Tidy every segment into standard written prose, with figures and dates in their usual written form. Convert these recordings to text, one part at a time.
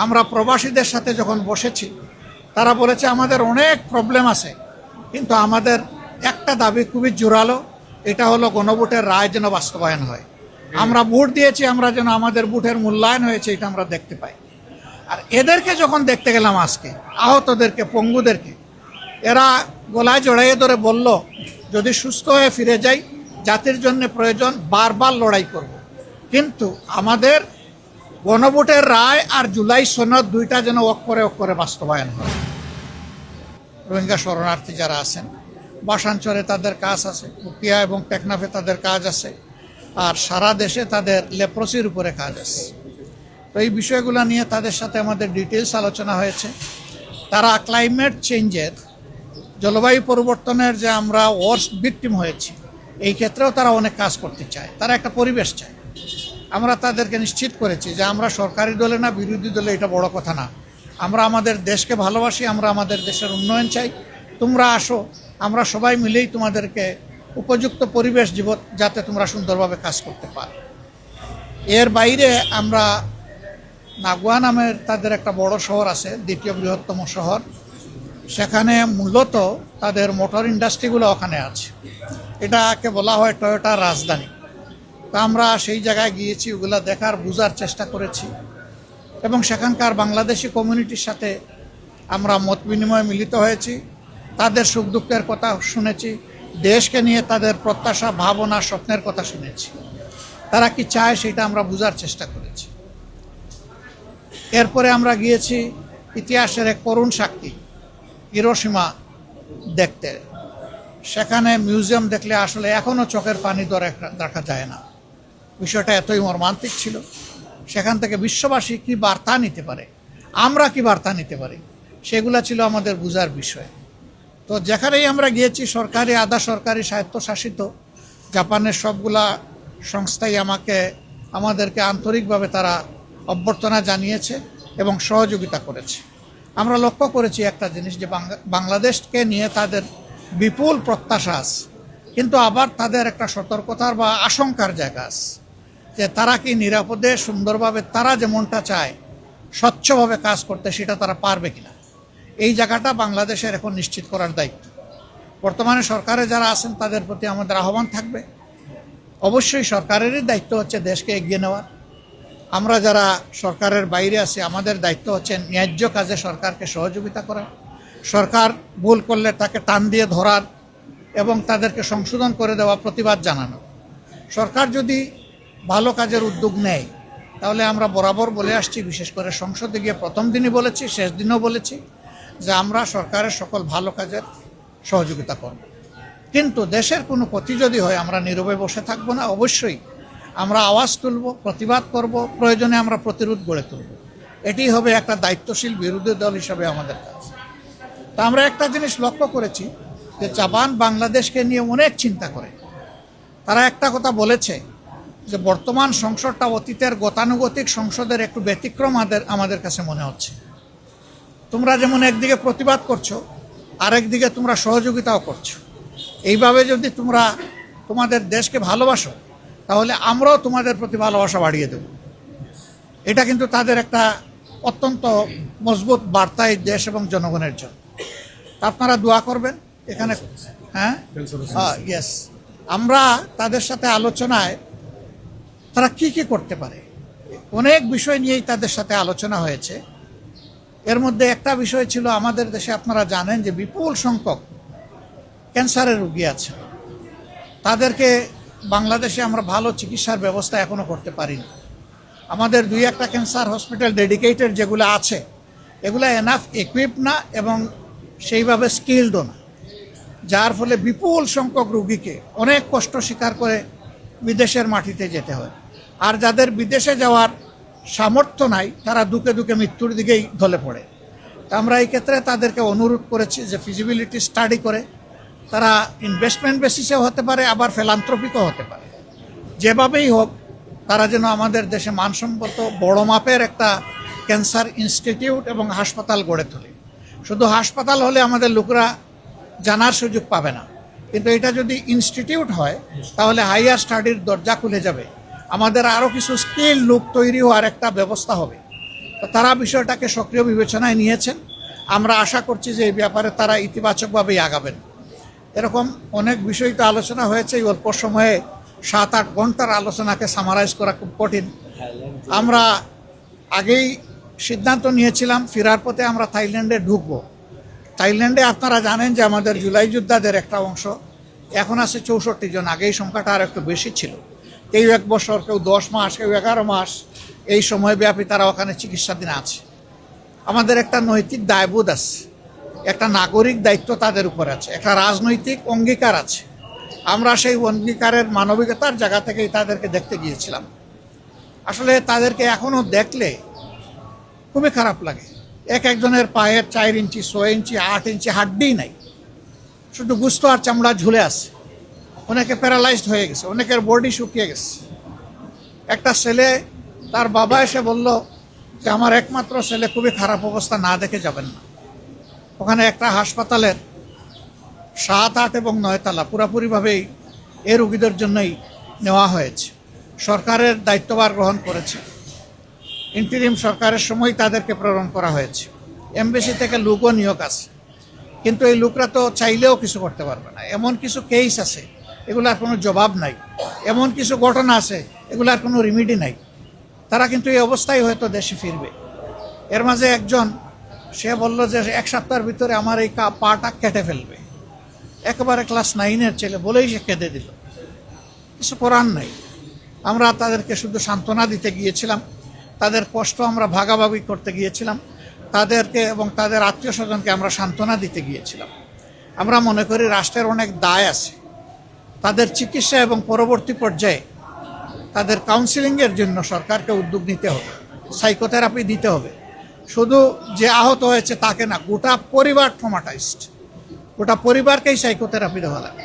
আমরা প্রবাসীদের সাথে যখন বসেছি, তারা বলেছে আমাদের অনেক প্রবলেম আছে, কিন্তু আমাদের একটা দাবি খুবই জোরালো, এটা হলো গণভোটের রায় যেন বাস্তবায়ন হয়। আমরা ভোট দিয়েছি, আমরা যেন আমাদের ভোটের মূল্যায়ন হয়েছে এটা আমরা দেখতে পাই। আর এদেরকে যখন দেখতে গেলাম আজকে, আহতদেরকে, পঙ্গুদেরকে, এরা গলায় জড়াইয়ে ধরে বলল যদি সুস্থ হয়ে ফিরে যাই, জাতির জন্য প্রয়োজন বারবার লড়াই করব। কিন্তু আমাদের গণভোটের রায় আর জুলাই সনদ দুইটা যেন অক্ষরে বাস্তবায়ন হয়। রোহিঙ্গা শরণার্থী যারা আছেন, বাসাঞ্চলে তাদের কাজ আছে, উকিয়া এবং টেকনাফে তাদের কাজ আছে, আর সারা দেশে তাদের লেপ্রসির উপরে কাজ আছে। তো এই বিষয়গুলো নিয়ে তাদের সাথে আমাদের ডিটেলস আলোচনা হয়েছে। তারা ক্লাইমেট চেঞ্জের, জলবায়ু পরিবর্তনের যে আমরা ওয়ার্স্ট ভিকটিম হয়েছি, এই ক্ষেত্রেও তারা অনেক কাজ করতে চায়, তারা একটা পরিবেশ চায়। আমরা তাদেরকে নিশ্চিত করেছি যে আমরা সরকারি দলে না বিরোধী দলে, এটা বড় কথা না। আমরা আমাদের দেশকে ভালোবাসি, আমরা আমাদের দেশের উন্নয়ন চাই। তোমরা আসো, আমরা সবাই মিলেই তোমাদেরকে উপযুক্ত পরিবেশ দিব যাতে তোমরা সুন্দরভাবে কাজ করতে পারো। এর বাইরে আমরা নাগুয়া নামের তাদের একটা বড় শহর আছে, দ্বিতীয় বৃহত্তম শহর, সেখানে মূলত তাদের মোটর ইন্ডাস্ট্রিগুলো ওখানে আছে। এটাকে বলা হয় টয়োটার রাজধানী। তা আমরা সেই জায়গায় গিয়েছি, ওগুলো দেখার বোঝার চেষ্টা করেছি এবং সেখানকার বাংলাদেশি কমিউনিটির সাথে আমরা মত বিনিময়ে মিলিত হয়েছি, তাদের সুখ দুঃখের কথা শুনেছি, দেশকে নিয়ে তাদের প্রত্যাশা, ভাবনা, স্বপ্নের কথা শুনেছি। তারা কি চায় সেটা আমরা বোঝার চেষ্টা করেছি। এরপরে আমরা গিয়েছি ইতিহাসের এক করুণ সাক্ষী হিরোশিমা দেখতে। সেখানে মিউজিয়াম দেখলে আসলে এখনও চোখের পানি ধরে রাখা যায় না। বিষয়টা এতই মর্মান্তিক ছিল। সেখান থেকে বিশ্ববাসী কি বার্তা নিতে পারে, আমরা কি বার্তা নিতে পারি, সেগুলো ছিল আমাদের বোঝার বিষয়। তো যেখানেই আমরা গিয়েছি, সরকারি, আধা সরকারি, স্বায়ত্তশাসিত জাপানের সবগুলা সংস্থাই আমাদেরকে আন্তরিকভাবে তারা অভ্যর্থনা জানিয়েছে এবং সহযোগিতা করেছে। আমরা লক্ষ্য করেছি একটা জিনিস, যে বাংলাদেশকে নিয়ে তাদের বিপুল প্রত্যাশা আছে, কিন্তু আবার তাদের একটা সতর্কতার বা আশঙ্কার জায়গা আছে যে তারা কি নিরাপদে সুন্দরভাবে তারা যেমনটা চায় স্বচ্ছভাবে কাজ করতে, সেটা তারা পারবে কিনা। এই জায়গাটা বাংলাদেশের এখন নিশ্চিত করার দায়িত্ব। বর্তমানে সরকারে যারা আছেন তাদের প্রতি আমাদের আহ্বান থাকবে, অবশ্যই সরকারেরই দায়িত্ব হচ্ছে দেশকে এগিয়ে নেওয়ার। আমরা যারা সরকারের বাইরে আছি, আমাদের দায়িত্ব হচ্ছে ন্যায্য কাজে সরকারকে সহযোগিতা করা, সরকার ভুল করলে তাকে টান দিয়ে ধরার এবং তাদেরকে সংশোধন করে দেওয়া, প্রতিবাদ জানানো। সরকার যদি ভালো কাজের উদ্যোগ নেয়, তাহলে আমরা বরাবর বলে আসছি, বিশেষ করে সংসদে গিয়ে প্রথম দিনই বলেছি, শেষ দিনও বলেছি, যে আমরা সরকারের সকল ভালো কাজের সহযোগিতা করব। কিন্তু দেশের কোনো ক্ষতি যদি হয়, আমরা নীরবে বসে থাকবো না, অবশ্যই আমরা আওয়াজ তুলব, প্রতিবাদ করব, প্রয়োজনে আমরা প্রতিরোধ গড়ে তুলব। এটি হবে একটা দায়িত্বশীল বিরোধী দল হিসাবে আমাদের কাজ। তা আমরা একটা জিনিস লক্ষ্য করেছি, যে জাপান বাংলাদেশকে নিয়ে অনেক চিন্তা করে। তারা একটা কথা বলেছে, যে বর্তমান সংসদটা অতীতের গতানুগতিক সংসদের একটু ব্যতিক্রম আমাদের কাছে মনে হচ্ছে। তোমরা যেমন একদিকে প্রতিবাদ করছো, আরেকদিকে তোমরা সহযোগিতাও করছো। এইভাবে যদি তোমরা তোমাদের দেশকে ভালোবাসো, তাহলে আমরাও তোমাদের প্রতি ভালোবাসা বাড়িয়ে দেব। এটা কিন্তু তাদের একটা অত্যন্ত মজবুত বার্তা এই দেশ এবং জনগণের জন্য। আপনারা দোয়া করবেন এখানে। হ্যাঁ, ইয়েস, আমরা তাদের সাথে আলোচনায় তারা কি কি করতে পারে, অনেক বিষয় নিয়েই তাদের সাথে আলোচনা হয়েছে। এর মধ্যে একটা বিষয় ছিল, আমাদের দেশে আপনারা জানেন যে বিপুল সংখ্যক ক্যান্সারের রোগী আছে। তাদেরকে বাংলাদেশে আমরা ভালো চিকিৎসার ব্যবস্থা এখনও করতে পারিনি। আমাদের 2-1টা ক্যান্সার হসপিটাল ডেডিকেটেড যেগুলো আছে, এগুলো এনাফ ইকুইপ না এবং সেইভাবে স্কিলডও না, যার ফলে বিপুল সংখ্যক রোগীকে অনেক কষ্ট স্বীকার করে বিদেশের মাটিতে যেতে হয়। আর যাদের বিদেশে যাওয়ার সামর্থ্য নাই, তারা দুকে দুকে মৃত্যুর দিকেই ঢলে পড়ে। তা আমরা এই ক্ষেত্রে তাদেরকে অনুরোধ করেছি যে ফিজিবিলিটি স্টাডি করে, তারা ইনভেস্টমেন্ট বেসিসেও হতে পারে, আবার ফিলান্থ্রপিকও হতে পারে, যেভাবেই হোক তারা যেন আমাদের দেশে মানসম্মত বড় মাপের একটা ক্যান্সার ইনস্টিটিউট এবং হাসপাতাল গড়ে তোলে। শুধু হাসপাতাল হলে আমাদের লোকরা জানার সুযোগ পাবে না, কিন্তু এটা যদি ইনস্টিটিউট হয়, তাহলে হাইয়ার স্টাডির দরজা খুলে যাবে, আমাদের আরও কিছু স্কিল লোক তৈরি হওয়ার একটা ব্যবস্থা হবে। তো তারা বিষয়টাকে সক্রিয় বিবেচনায় নিয়েছেন। আমরা আশা করছি যে এই ব্যাপারে তারা ইতিবাচকভাবেই আগাবেন। এরকম অনেক বিষয় তো আলোচনা হয়েছে, এই অল্প সময়ে 7-8 ঘন্টার আলোচনাকে সামারাইজ করা খুব কঠিন। আমরা আগেই সিদ্ধান্ত নিয়েছিলাম ফেরার পথে আমরা থাইল্যান্ডে ঢুকবো। থাইল্যান্ডে আপনারা জানেন যে আমাদের জুলাই যোদ্ধাদের একটা অংশ এখন আছে 64 জন, আগে এই সংখ্যাটা আর একটু বেশি ছিল। কেউ 1 বছর, কেউ 10 মাস, কেউ 11 মাস, এই সময়ব্যাপী তারা ওখানে চিকিৎসাধীন আছে। আমাদের একটা নৈতিক দায়বোধ আছে, একটা নাগরিক দায়িত্ব তাদের উপর আছে, একটা রাজনৈতিক অঙ্গীকার আছে। আমরা সেই অঙ্গীকারের মানবিকতার জায়গা থেকেই তাদেরকে দেখতে গিয়েছিলাম। আসলে তাদেরকে এখনও দেখলে খুবই খারাপ লাগে। একজনের পায়ের 4 ইঞ্চি, 6 ইঞ্চি, 8 ইঞ্চি হাড্ডিই নাই, শুধু গুস্ত আর চামড়া ঝুলে আছে। অনেকে প্যারালাইজড হয়ে গেছে, অনেকের বডি শুকিয়ে গেছে। একটা ছেলে, তার বাবা এসে বলল যে আমার একমাত্র ছেলে খুবই খারাপ অবস্থা, না দেখে যাবেন না। ওখানে একটা হাসপাতালের 7, 8 এবং 9 তলা পুরোপুরিভাবেই এই রোগীদের জন্যই নেওয়া হয়েছে। সরকারের দায়িত্বভার গ্রহণ করেছে, ইন্টিরিম সরকারের সময় তাদেরকে প্রেরণ করা হয়েছে। এমবেসি থেকে লোকও নিয়োগ আছে, কিন্তু এই লোকরা তো চাইলেও কিছু করতে পারবে না। এমন কিছু কেস আছে এগুলার কোনো জবাব নাই, এমন কিছু ঘটনা আছে এগুলার কোনো রিমিডি নাই। তারা কিন্তু এই অবস্থায় হয়তো দেশে ফিরবে। এর মাঝে একজন, সে বলল যে 1 সপ্তাহের ভিতরে আমার এই পাটা কেটে ফেলবে। একেবারে ক্লাস 9-এর ছেলে বলেই সে কেঁদে দিল। কিছু করার নাই। আমরা তাদেরকে শুধু সান্ত্বনা দিতে গিয়েছিলাম, তাদের কষ্ট আমরা ভাগাভাগি করতে গিয়েছিলাম, তাদেরকে এবং তাদের আত্মীয় স্বজনকে আমরা সান্ত্বনা দিতে গিয়েছিলাম। আমরা মনে করি রাষ্ট্রের অনেক দায় আছে, তাদের চিকিৎসা এবং পরবর্তী পর্যায়ে তাদের কাউন্সিলিংয়ের জন্য সরকারকে উদ্যোগ নিতে হবে, সাইকোথেরাপি দিতে হবে। শুধু যে আহত হয়েছে তাকে না, গোটা পরিবার ট্রমাটাইজড, গোটা পরিবারকেই সাইকোথেরাপি দেওয়া লাগে।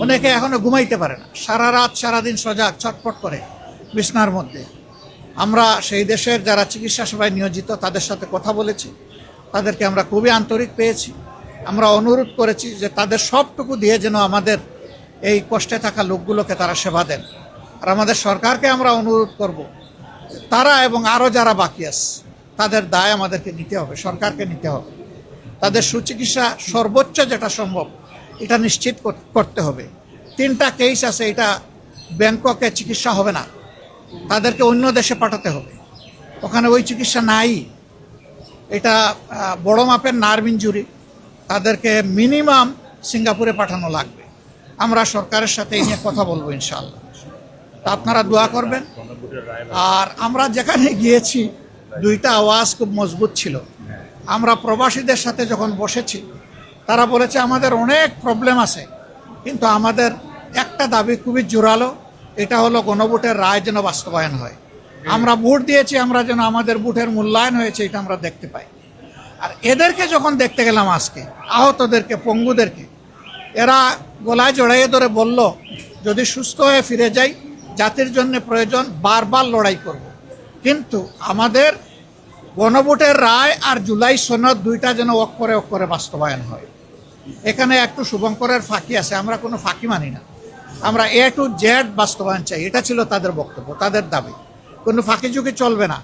অনেকে এখনো ঘুমাইতে পারে না, সারা রাত সারাদিন সজাগ, ছটফট করে বিছনার মধ্যে। আমরা সেই দেশের যারা চিকিৎসা সেবায় নিয়োজিত তাদের সাথে কথা বলেছি, তাদেরকে আমরা খুবই আন্তরিক পেয়েছি। আমরা অনুরোধ করেছি যে তাদের সবটুকু দিয়ে যেন আমাদের এই কষ্টে থাকা লোকগুলোকে তারা সেবা দেন। আর আমাদের সরকারকে আমরা অনুরোধ করব, তারা এবং আরও যারা বাকি আছে তাদের দায় আমাদেরকে নিতে হবে, সরকারকে নিতে হবে। তাদের সুচিকিৎসা সর্বোচ্চ যেটা সম্ভব এটা নিশ্চিত করতে হবে। 3টা কেস আছে, এটা ব্যাংককে চিকিৎসা হবে না, তাদেরকে অন্য দেশে পাঠাতে হবে, ওখানে ওই চিকিৎসা নাই। এটা বড় মাপের নার্ভ ইনজুরি, তাদেরকে মিনিমাম সিঙ্গাপুরে পাঠানো লাগবে। আমরা সরকারের সাথে এই নিয়ে কথা বলবো ইনশাআল্লাহ। তা আপনারা দোয়া করবেন। আর আমরা যেখানে গিয়েছি 2টা আওয়াজ খুব মজবুত ছিল। আমরা প্রবাসীদের সাথে যখন বসেছি তারা বলেছে আমাদের অনেক প্রবলেম আছে, কিন্তু আমাদের একটা দাবি খুবই জোরালো, এটা হলো গণভোটের রায় যেন বাস্তবায়ন হয়। আমরা ভোট দিয়েছি, আমরা যেন আমাদের ভোটের মূল্যায়ন হয়েছে এটা আমরা দেখতে পাই। আর এদেরকে যখন দেখতে গেলাম আজকে, আহতদেরকে, পঙ্গুদেরকে, এরা গলায় জড়াইয়ে ধরে বলল যদি সুস্থ হয়ে ফিরে যাই জাতির জন্য প্রয়োজন বারবার লড়াই করব। কিন্তু আমাদের গণভোটের রায় আর জুলাই সনদ 2টা যেন অক্ষরে বাস্তবায়ন হয়। এখানে একটু শুভঙ্করের ফাঁকি আছে, আমরা কোনো ফাঁকি মানি না। আমরা A to Z বাস্তবায়ন চাই, এটা ছিল তাদের বক্তব্য, তাদের দাবি। কোনো ফাঁকি ঝুঁকি চলবে না,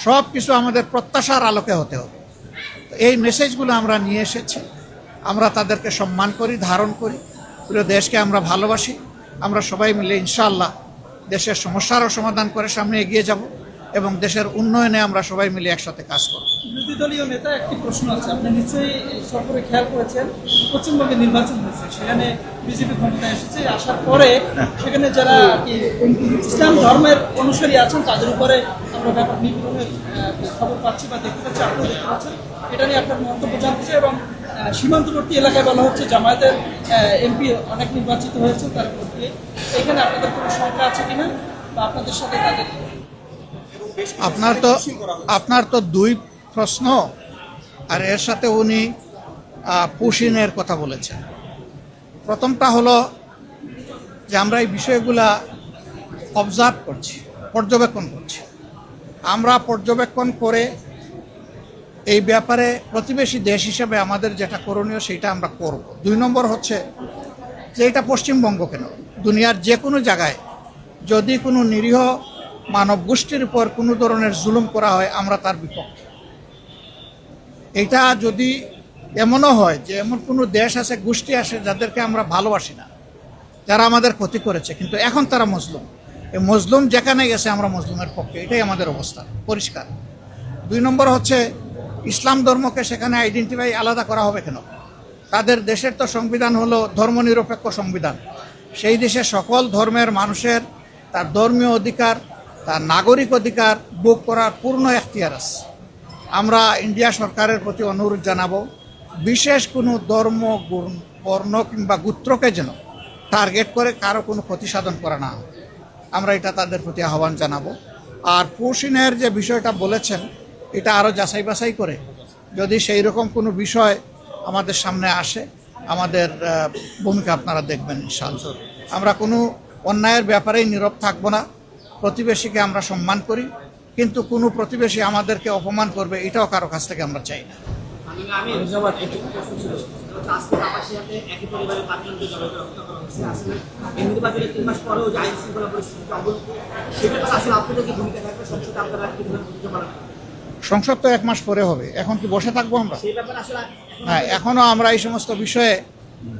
সব কিছু আমাদের প্রত্যাশার আলোকে হতে হবে। এই মেসেজগুলো আমরা নিয়ে এসেছি। আমরা তাদেরকে সম্মান করি, ধারণ করি, পুরো দেশকে আমরা ভালোবাসি। আমরা সবাই মিলে ইনশাআল্লাহ দেশের সমস্যারও সমাধান করে সামনে এগিয়ে যাব এবং দেশের উন্নয়নে আমরা সবাই মিলে একসাথে কাজ করব। বিরোধী দলীয় নেতা একটি প্রশ্ন আছে, আপনি নিশ্চয়ই সফরে খেয়াল করেছেন, পশ্চিমবঙ্গে নির্বাচন হয়েছে, সেখানে বিজেপি ক্ষমতায় এসেছে। আসার পরে সেখানে যারা ইসলাম ধর্মের অনুসারী আছেন তাদের উপরে আমরা ব্যাপক নিপীড়নের খবর পাচ্ছি বা দেখতে পাচ্ছি, আপনিও দেখতে পাচ্ছেন। এটা নিয়ে আপনার মন্তব্য জানতে চাই। এবং সীমান্তবর্তী এলাকায় বলা হচ্ছে জামায়াতের এমপি অনেক নির্বাচিত হয়েছে, তার মধ্যে এখানে আপনাদের কোনো শঙ্কা আছে কিনা বা আপনাদের সাথে তাদের? আপনার তো 2 প্রশ্ন, আর এর সাথে উনি পুশিনের কথা বলেছেন। প্রথমটা হলো যে আমরা এই বিষয়গুলা অবজার্ভ করছি, পর্যবেক্ষণ করছি। আমরা পর্যবেক্ষণ করে এই ব্যাপারে প্রতিবেশী দেশ হিসেবে আমাদের যেটা করণীয় সেটা আমরা করব। 2 নম্বর হচ্ছে যে এটা পশ্চিমবঙ্গ কেন, দুনিয়ার যে কোনো জায়গায় যদি কোনো নিরীহ মানব গোষ্ঠীর উপর কোনো ধরনের জুলুম করা হয় আমরা তার বিপক্ষে। এটা যদি এমনও হয় যে এমন কোনো দেশ আছে, গোষ্ঠী আসে যাদেরকে আমরা ভালোবাসি না, যারা আমাদের ক্ষতি করেছে, কিন্তু এখন তারা মজলুম, এই মজলুম যেখানে গেছে আমরা মজলুমের পক্ষে, এটাই আমাদের অবস্থা পরিষ্কার। 2 নম্বর হচ্ছে ইসলাম ধর্মকে সেখানে আইডেন্টিফাই আলাদা করা হবে কেন? তাদের দেশের তো সংবিধান হলো ধর্মনিরপেক্ষ সংবিধান। সেই দেশে সকল ধর্মের মানুষের তার ধর্মীয় অধিকার, তার নাগরিক অধিকার ভোগ করার পূর্ণ এখতিয়ার আছে। আমরা ইন্ডিয়া সরকারের প্রতি অনুরোধ জানাবো, বিশেষ কোনো ধর্ম, বর্ণ কিংবা গোত্রকে যেন টার্গেট করে কারো কোনো ক্ষতি সাধন করা না হয়। আমরা এটা তাদের প্রতি আহ্বান জানাবো। আর পশ্চিমের যে বিষয়টা বলেছেন, এটা আরও যাচাই বাছাই করে যদি সেই রকম কোনো বিষয় আমাদের সামনে আসে, আমাদের ভূমিকা আপনারা দেখবেন ইনশাআল্লাহ। আমরা কোনো অন্যায়ের ব্যাপারেই নীরব থাকবো না। প্রতিবেশীকে আমরা সম্মান করি, কিন্তু কোনো প্রতিবেশী আমাদেরকে অপমান করবে এটাও কারো কাছ থেকে আমরা চাই না। সংসদ তো 1 মাস পরে হবে, এখন কি বসে থাকবো আমরা? হ্যাঁ, এখনো আমরা এই সমস্ত বিষয়ে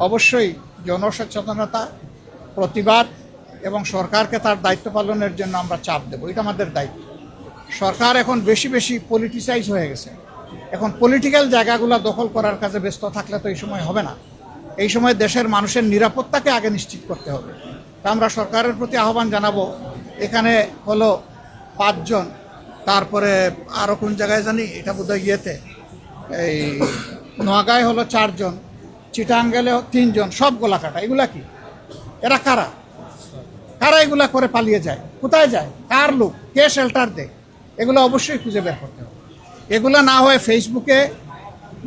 অবশ্যই জনসচেতনতা, প্রতিবাদ এবং সরকারকে তার দায়িত্ব পালনের জন্য আমরা চাপ দেবো, এটা আমাদের দায়িত্ব। সরকার এখন বেশি বেশি পলিটিসাইজ হয়ে গেছে, এখন পলিটিক্যাল জায়গাগুলো দখল করার কাজে ব্যস্ত থাকলে তো এই সময় হবে না। এই সময় দেশের মানুষের নিরাপত্তাকে আগে নিশ্চিত করতে হবে। তা আমরা সরকারের প্রতি আহ্বান জানাবো, এখানে হলো 5 জন, তারপরে আরও কোন জায়গায় জানি, এটা বোধহয় ইয়েতে এই নোয়াগাঁয় হলো 4 জন, চিটাঙ্গেলেও 3 জন, সব গলা কাটা। এগুলা কি? এরা কারা? কারা এগুলা করে পালিয়ে যায়? কোথায় যায়? কার লোক? কে শেল্টার দেয়? এগুলো অবশ্যই খুঁজে বের করতে হবে। এগুলো না হয় ফেসবুকে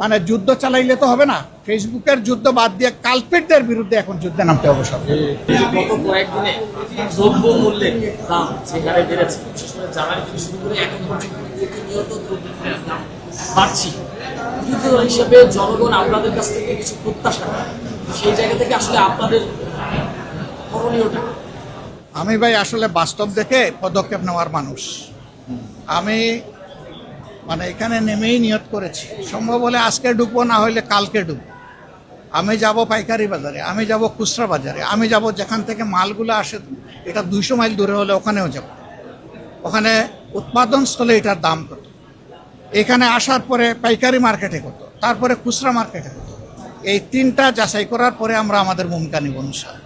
মানে যুদ্ধ চালাইলে তো হবে না। ফেসবুকের যুদ্ধ বাদ দিয়ে কালপিটদের বিরুদ্ধে এখন যুদ্ধে নামতে হবে সব। গত কয়েকদিনে দ্রব্য মূল্যের দাম যে হারে বেড়েছে, বিশেষ করে জ্বালানি থেকে শুরু করে এখন পর্যন্ত প্রতিনিয়ত দ্রব্যের দাম বাড়ছে। বিরোধী দল হিসেবে জনগণ আপনাদের কাছ থেকে কিছু প্রত্যাশা করে, সেই জায়গা থেকে আসলে আপনাদের করণীয়টা? আমি ভাই আসলে বাস্তব দেখে পদক্ষেপ নেওয়ার মানুষ। আমি মানে এখানে নেমেই নিয়ত করেছি, সম্ভব হলে আজকে ঢুকবো, না হলে কালকে ঢুকবো। আমি যাব পাইকারি বাজারে, আমি যাব খুচরা বাজারে, আমি যাব যেখান থেকে মালগুলো আসে, এটা 200 মাইল দূরে হলে ওখানেও যাব। ওখানে উৎপাদন স্থলে এটার দাম কত, এখানে আসার পরে পাইকারি মার্কেটে কত, তারপরে খুচরা মার্কেটে কত, এই 3টা যাচাই করার পরে আমরা আমাদের ভূমিকা নিব ইনশাআল্লাহ।